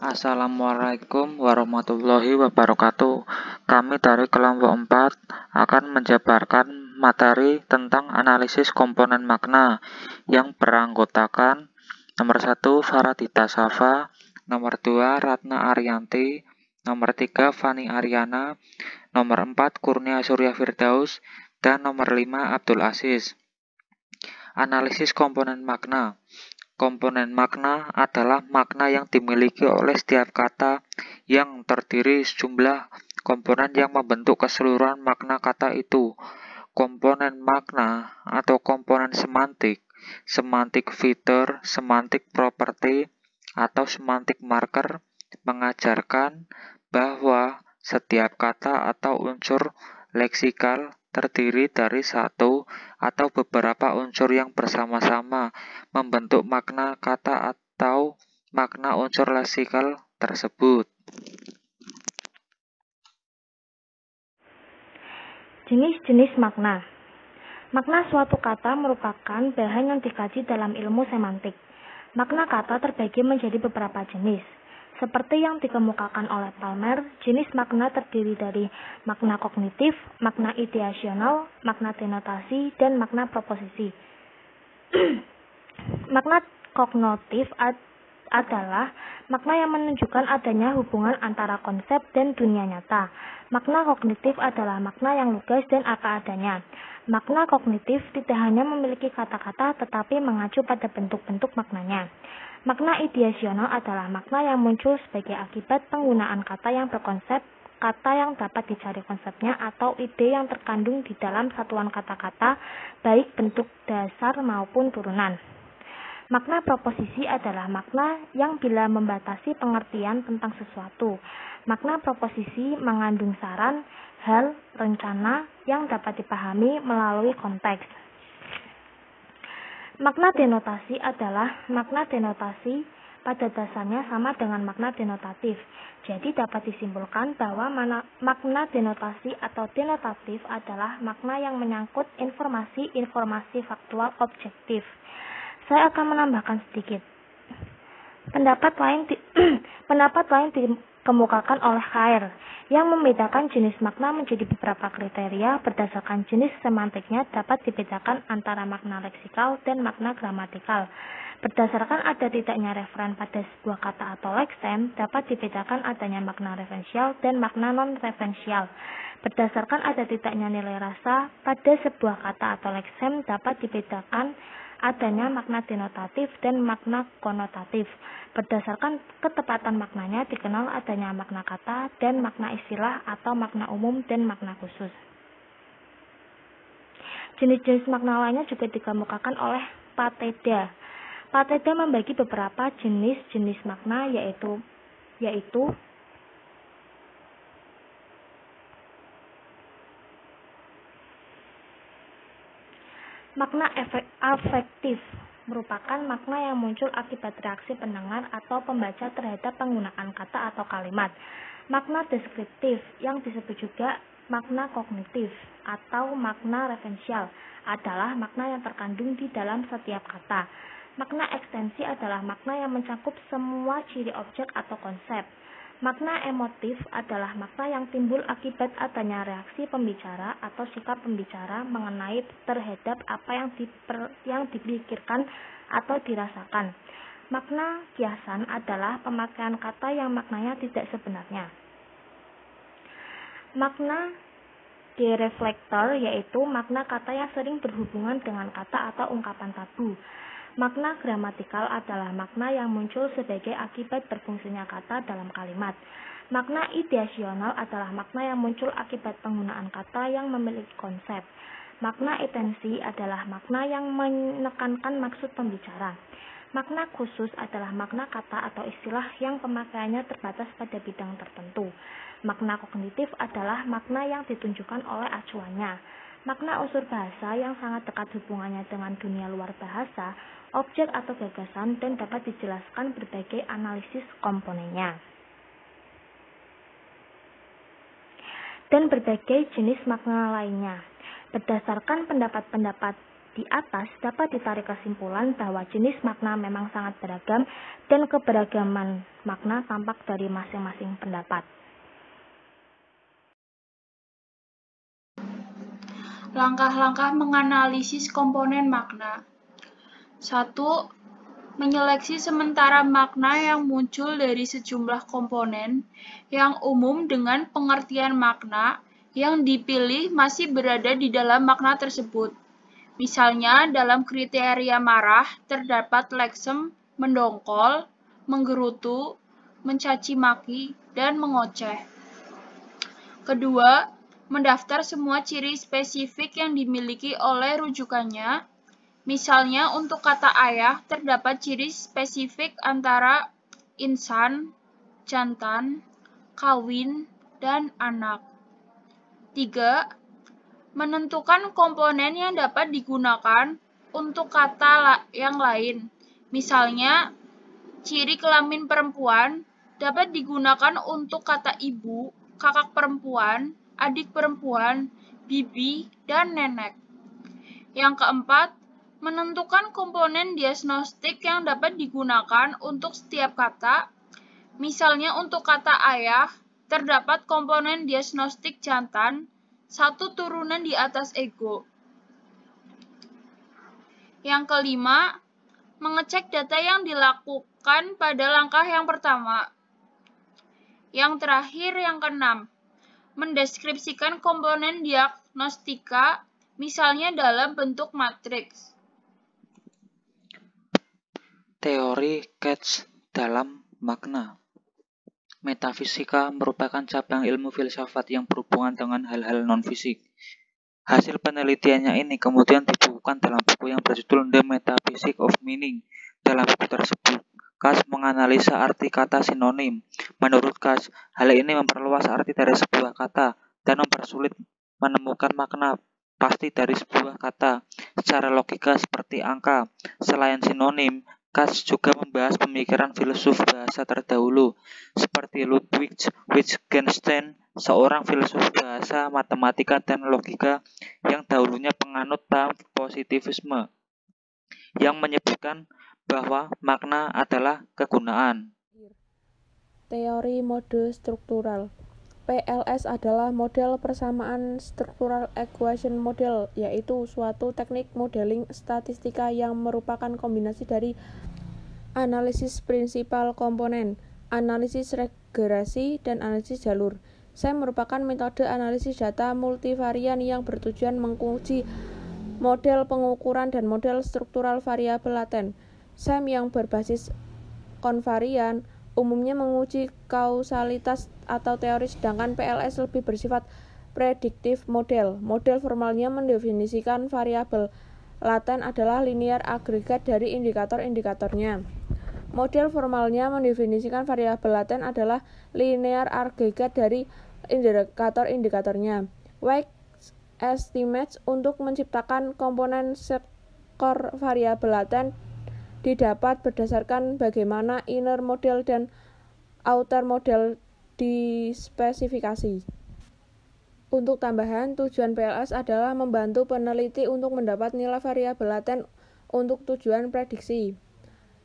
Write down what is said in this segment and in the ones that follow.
Assalamualaikum warahmatullahi wabarakatuh. Kami dari kelompok 4 akan menjabarkan materi tentang analisis komponen makna yang beranggotakan nomor 1 Faradita Safa, nomor 2 Ratna Ariyanti, nomor 3 Fani Aryana, nomor 4 Kurnia Surya Firdaus, dan nomor 5 Abdul Aziz. Analisis komponen makna. Komponen makna adalah makna yang dimiliki oleh setiap kata yang terdiri sejumlah komponen yang membentuk keseluruhan makna kata itu. Komponen makna atau komponen semantik, semantik feature, semantik property, atau semantik marker mengajarkan bahwa setiap kata atau unsur leksikal terdiri dari satu atau beberapa unsur yang bersama-sama membentuk makna kata atau makna unsur leksikal tersebut. Jenis-jenis makna. Makna suatu kata merupakan bahan yang dikaji dalam ilmu semantik. Makna kata terbagi menjadi beberapa jenis. Seperti yang dikemukakan oleh Palmer, jenis makna terdiri dari makna kognitif, makna ideasional, makna denotasi, dan makna proposisi. Makna kognitif adalah makna yang menunjukkan adanya hubungan antara konsep dan dunia nyata. Makna kognitif adalah makna yang lugas dan apa adanya. Makna kognitif tidak hanya memiliki kata-kata tetapi mengacu pada bentuk-bentuk maknanya. Makna ideasional adalah makna yang muncul sebagai akibat penggunaan kata yang berkonsep, kata yang dapat dicari konsepnya, atau ide yang terkandung di dalam satuan kata-kata, baik bentuk dasar maupun turunan. Makna proposisi adalah makna yang bila membatasi pengertian tentang sesuatu. Makna proposisi mengandung saran, hal, rencana yang dapat dipahami melalui konteks. Makna denotasi adalah makna denotasi pada dasarnya sama dengan makna denotatif. Jadi dapat disimpulkan bahwa makna denotasi atau denotatif adalah makna yang menyangkut informasi faktual objektif. Saya akan menambahkan sedikit. Pendapat lain dikemukakan oleh Khair yang membedakan jenis makna menjadi beberapa kriteria. Berdasarkan jenis semantiknya dapat dibedakan antara makna leksikal dan makna gramatikal. Berdasarkan ada tidaknya referen pada sebuah kata atau leksem, dapat dibedakan adanya makna referensial dan makna non-referensial. Berdasarkan ada tidaknya nilai rasa pada sebuah kata atau leksem, dapat dibedakan adanya makna denotatif dan makna konotatif. Berdasarkan ketepatan maknanya dikenal adanya makna kata dan makna istilah atau makna umum dan makna khusus. Jenis-jenis makna lainnya juga dikemukakan oleh Pateda. Pateda membagi beberapa jenis-jenis makna yaitu makna afektif merupakan makna yang muncul akibat reaksi pendengar atau pembaca terhadap penggunaan kata atau kalimat. Makna deskriptif yang disebut juga makna kognitif atau makna referensial adalah makna yang terkandung di dalam setiap kata. Makna ekstensi adalah makna yang mencakup semua ciri objek atau konsep. Makna emotif adalah makna yang timbul akibat adanya reaksi pembicara atau sikap pembicara mengenai terhadap apa yang dipikirkan atau dirasakan. Makna kiasan adalah pemakaian kata yang maknanya tidak sebenarnya. Makna dereflektor yaitu makna kata yang sering berhubungan dengan kata atau ungkapan tabu. Makna gramatikal adalah makna yang muncul sebagai akibat berfungsinya kata dalam kalimat. Makna ideasional adalah makna yang muncul akibat penggunaan kata yang memiliki konsep. Makna intensi adalah makna yang menekankan maksud pembicara. Makna khusus adalah makna kata atau istilah yang pemakaiannya terbatas pada bidang tertentu. Makna kognitif adalah makna yang ditunjukkan oleh acuannya. Makna unsur bahasa yang sangat dekat hubungannya dengan dunia luar bahasa, objek atau gagasan, dan dapat dijelaskan berbagai analisis komponennya. Dan berbagai jenis makna lainnya. Berdasarkan pendapat-pendapat Di atas dapat ditarik kesimpulan bahwa jenis makna memang sangat beragam dan keberagaman makna tampak dari masing-masing pendapat. Langkah-langkah menganalisis komponen makna. 1. Menyeleksi sementara makna yang muncul dari sejumlah komponen yang umum dengan pengertian makna yang dipilih masih berada di dalam makna tersebut. Misalnya, dalam kriteria marah terdapat leksem, mendongkol, menggerutu, mencaci maki, dan mengoceh. Kedua, mendaftar semua ciri spesifik yang dimiliki oleh rujukannya. Misalnya, untuk kata ayah terdapat ciri spesifik antara insan, jantan, kawin, dan anak. 3. Menentukan komponen yang dapat digunakan untuk kata yang lain. Misalnya, ciri kelamin perempuan dapat digunakan untuk kata ibu, kakak perempuan, adik perempuan, bibi, dan nenek. Yang keempat, menentukan komponen diagnostik yang dapat digunakan untuk setiap kata. Misalnya untuk kata ayah, terdapat komponen diagnostik jantan, satu turunan di atas ego. Yang kelima, mengecek data yang dilakukan pada langkah yang pertama. Yang terakhir, yang keenam, mendeskripsikan komponen diagnostika, misalnya dalam bentuk matriks. Teori Katz dalam makna. Metafisika merupakan cabang ilmu filsafat yang berhubungan dengan hal-hal non-fisik. Hasil penelitiannya ini kemudian dibukukan dalam buku yang berjudul The Metaphysics of Meaning. Dalam buku tersebut, Katz menganalisa arti kata sinonim. Menurut Katz, hal ini memperluas arti dari sebuah kata dan mempersulit menemukan makna pasti dari sebuah kata secara logika seperti angka. Selain sinonim, Katz juga membahas pemikiran filsuf bahasa terdahulu, seperti Ludwig Wittgenstein, seorang filsuf bahasa, matematika, dan logika yang dahulunya penganut paham positivisme, yang menyebutkan bahwa makna adalah kegunaan. Teori mode struktural. PLS adalah model persamaan struktural equation model, yaitu suatu teknik modeling statistika yang merupakan kombinasi dari analisis prinsipal komponen, analisis regresi, dan analisis jalur. SEM merupakan metode analisis data multivarian yang bertujuan menguji model pengukuran dan model struktural variabel laten. SEM yang berbasis konvarian umumnya menguji kausalitas atau teori, sedangkan PLS lebih bersifat prediktif model. Model formalnya mendefinisikan variabel laten adalah linear agregat dari indikator-indikatornya. Model formalnya mendefinisikan variabel laten adalah linear agregat dari indikator-indikatornya. Weight estimates untuk menciptakan komponen skor variabel laten didapat berdasarkan bagaimana inner model dan outer model dispesifikasi. Untuk tambahan, tujuan PLS adalah membantu peneliti untuk mendapat nilai variabel laten untuk tujuan prediksi.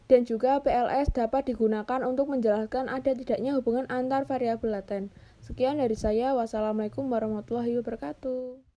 Dan juga PLS dapat digunakan untuk menjelaskan ada tidaknya hubungan antar variabel laten. Sekian dari saya. Wassalamualaikum warahmatullahi wabarakatuh.